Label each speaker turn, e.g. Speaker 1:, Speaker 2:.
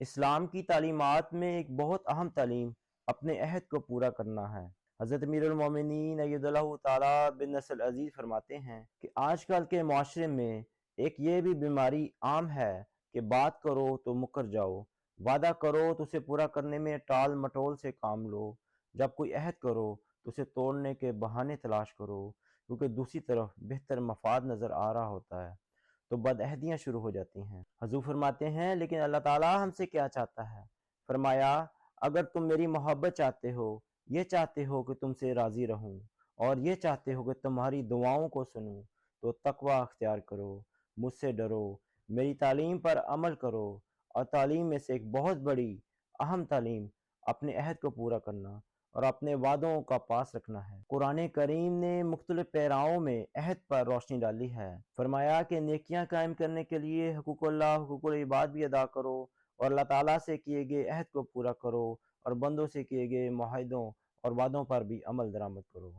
Speaker 1: اسلام کی تعلیمات میں ایک بہت اہم تعلیم اپنے عہد کو پورا کرنا ہے۔ حضرت امیر المومنین اید اللہ تعالیٰ بن نصر العزیز فرماتے ہیں کہ آج کل کے معاشرے میں ایک یہ بھی بیماری عام ہے کہ بات کرو تو مکر جاؤ، وعدہ کرو تو اسے پورا کرنے میں ٹال مٹول سے کام لو، جب کوئی عہد کرو تو اسے توڑنے کے بہانے تلاش کرو، کیونکہ دوسری طرف بہتر مفاد نظر آ رہا ہوتا ہے تو بد عہدیاں شروع ہو جاتی ہیں۔ حضور فرماتے ہیں لیکن اللہ تعالیٰ ہم سے کیا چاہتا ہے؟ فرمایا اگر تم میری محبت چاہتے ہو، یہ چاہتے ہو کہ تم سے راضی رہوں، اور یہ چاہتے ہو کہ تمہاری دعاؤں کو سنوں، تو تقوی اختیار کرو، مجھ سے ڈرو، میری تعلیم پر عمل کرو، اور تعلیم میں سے ایک بہت بڑی اہم تعلیم اپنے عہد کو پورا کرنا اور اپنے وعدوں کا پاس رکھنا ہے۔ قرآن کریم نے مختلف پیراؤں میں عہد پر روشنی ڈالی ہے۔ فرمایا کہ نیکیاں قائم کرنے کے لیے حقوق اللہ، حقوق العباد بھی ادا کرو، اور اللہ تعالیٰ سے کیے گئے عہد کو پورا کرو، اور بندوں سے کیے گئے معاہدوں اور وعدوں پر بھی عمل درآمد کرو۔